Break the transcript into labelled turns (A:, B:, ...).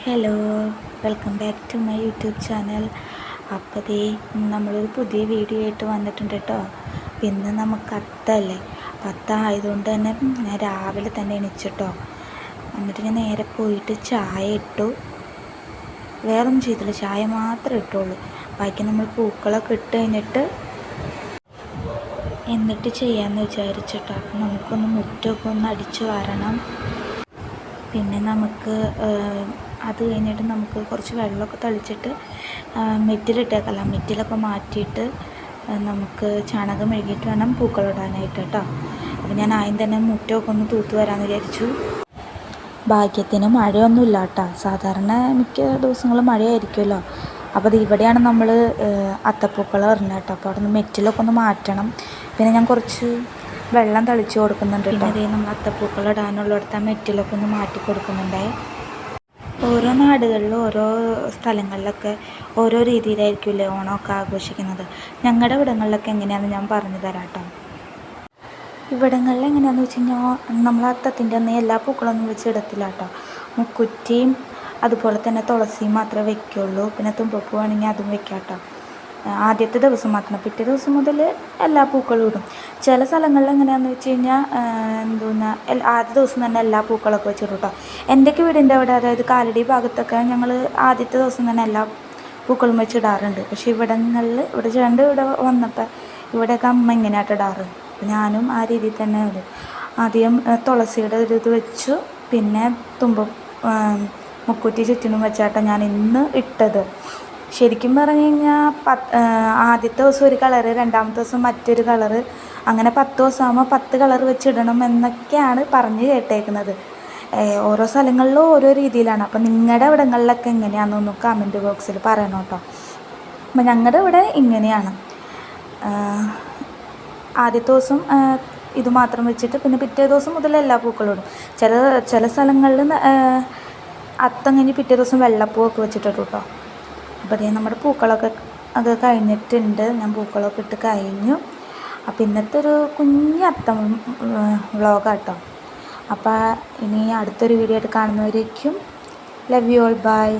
A: Hello, welcome back to my YouTube channel. അപ്പോൾ ദേ നമ്മളൊരു പുതിയ വീഡിയോ ആയിട്ട് വന്നിട്ടുണ്ട് കേട്ടോ. ഇന്ന് നമുക്ക് അത്തല്ലേ. അപ്പം ആയതുകൊണ്ട് തന്നെ ഞാൻ രാവിലെ തന്നെ എണീച്ചിട്ടോ. എന്നിട്ട് ഞാൻ നേരെ പോയിട്ട് ചായ ഇട്ടു. വേറൊന്നും ചെയ്തില്ല, ചായ മാത്രമേ ഇട്ടുള്ളൂ. ബാക്കി നമ്മൾ പൂക്കളൊക്കെ ഇട്ട് കഴിഞ്ഞിട്ട് എന്നിട്ട് ചെയ്യാമെന്ന് വിചാരിച്ചിട്ടോ. അപ്പം നമുക്കൊന്ന് മുറ്റമൊക്കെ ഒന്ന് അടിച്ചു വാരണം. പിന്നെ നമുക്ക് അത് കഴിഞ്ഞിട്ട് നമുക്ക് കുറച്ച് വെള്ളമൊക്കെ തളിച്ചിട്ട് മെറ്റിലിട്ടേക്കല്ല, മെറ്റിലൊക്കെ മാറ്റിയിട്ട് നമുക്ക് ചാണകം മെഴുകിയിട്ട് വേണം പൂക്കളിടാനായിട്ട് കേട്ടോ. അപ്പോൾ ഞാൻ ആദ്യം തന്നെ മുറ്റമൊക്കെ ഒന്ന് തൂത്ത് വരാമെന്ന് വിചാരിച്ചു. ഭാഗ്യത്തിന് മഴയൊന്നുമില്ല കേട്ടോ. സാധാരണ മിക്ക ദിവസങ്ങളും മഴയായിരിക്കുമല്ലോ. അപ്പോൾ അത് ഇവിടെയാണ് നമ്മൾ അത്തപ്പൂക്കളം ഇടുന്നത് കേട്ടോ. അപ്പോൾ അവിടെ നിന്ന് മെറ്റിലൊക്കെ ഒന്ന് മാറ്റണം. പിന്നെ ഞാൻ കുറച്ച് വെള്ളം തളിച്ച് കൊടുക്കുന്നുണ്ട്. പിന്നെ അതേ നമ്മൾ അത്തപ്പൂക്കളം ഇടാനുള്ളിടത്ത് ആ മെറ്റിലൊക്കെ ഒന്ന് മാറ്റി കൊടുക്കുന്നുണ്ടേ. ഓരോ നാടുകളിലും ഓരോ സ്ഥലങ്ങളിലൊക്കെ ഓരോ രീതിയിലായിരിക്കില്ലേ ഓണമൊക്കെ ആഘോഷിക്കുന്നത്. ഞങ്ങളുടെ ഇവിടങ്ങളിലൊക്കെ എങ്ങനെയാണെന്ന് ഞാൻ പറഞ്ഞു തരാം കേട്ടോ. ഇവിടങ്ങളിൽ എങ്ങനെയാണെന്ന് വെച്ച് കഴിഞ്ഞാൽ നമ്മൾ അത്തത്തിൻ്റെ അന്ന് എല്ലാ പൂക്കളൊന്നും വെച്ച് ഇടത്തില്ല കേട്ടോ. മുക്കുറ്റിയും അതുപോലെ തന്നെ തുളസിയും മാത്രമേ വയ്ക്കുള്ളൂ. പിന്നെ തുമ്പപ്പൂ വേണമെങ്കിൽ അതും വെക്കാം കേട്ടോ. ആദ്യത്തെ ദിവസം മാത്രം, പിറ്റേ ദിവസം മുതൽ എല്ലാ പൂക്കളും ഇടും. ചില സ്ഥലങ്ങളിൽ എങ്ങനെയാണെന്ന് വെച്ച് കഴിഞ്ഞാൽ ആദ്യ ദിവസം തന്നെ എല്ലാ പൂക്കളൊക്കെ വെച്ചിടും കേട്ടോ. എൻ്റെയൊക്കെ വീടിൻ്റെ അവിടെ, അതായത് കാലടി ഭാഗത്തൊക്കെ ഞങ്ങൾ ആദ്യത്തെ ദിവസം തന്നെ എല്ലാ പൂക്കളും വെച്ചിടാറുണ്ട്. പക്ഷേ ഇവിടെ ചേട്ടൻ്റെ ഇവിടെ വന്നപ്പോൾ ഇവിടെയൊക്കെ അമ്മ ഇങ്ങനെയായിട്ട് ഇടാറ്. ഞാനും ആ രീതിയിൽ തന്നെ ഇടും. ആദ്യം തുളസിയുടെ ഒരു ഇത് വെച്ചു, പിന്നെ മുക്കുറ്റി ചുറ്റിനും വെച്ചാട്ടോ ഞാൻ ഇന്ന് ഇട്ടത്. ശരിക്കും പറഞ്ഞു കഴിഞ്ഞാൽ ആദ്യത്തെ ദിവസം ഒരു കളറ്, രണ്ടാമത്തെ ദിവസം മറ്റൊരു കളറ്, അങ്ങനെ 10 ദിവസമാകുമ്പോൾ 10 കളർ വെച്ചിടണം എന്നൊക്കെയാണ് പറഞ്ഞ് കേട്ടേക്കുന്നത്. ഓരോ സ്ഥലങ്ങളിലും ഓരോ രീതിയിലാണ്. അപ്പം നിങ്ങളുടെ ഇവിടങ്ങളിലൊക്കെ എങ്ങനെയാണെന്നൊന്നും കമൻറ്റ് ബോക്സിൽ പറയണം കേട്ടോ. അപ്പം ഞങ്ങളുടെ ഇവിടെ ഇങ്ങനെയാണ്. ആദ്യത്തെ ദിവസം ഇത് മാത്രം വെച്ചിട്ട് പിന്നെ പിറ്റേ ദിവസം മുതൽ എല്ലാ പൂക്കളും ഇടും. ചില സ്ഥലങ്ങളിൽ അത്തം കഴിഞ്ഞ് പിറ്റേ ദിവസം വെള്ളപ്പൂവൊക്കെ വെച്ചിട്ടിട്ടു കേട്ടോ. അപ്പോൾ അതേ നമ്മുടെ പൂക്കളൊക്കെ അത് കഴിഞ്ഞിട്ടുണ്ട്. ഞാൻ പൂക്കളൊക്കെ ഇട്ട് കഴിഞ്ഞു. അപ്പോൾ ഇന്നത്തെ ഒരു കുഞ്ഞ് അത്തം വ്ളോഗാട്ടോ. അപ്പോൾ ഇനി അടുത്തൊരു വീഡിയോ ആയിട്ട് കാണുന്നവരേക്കും ലവ് യു ഓൾ, ബൈ.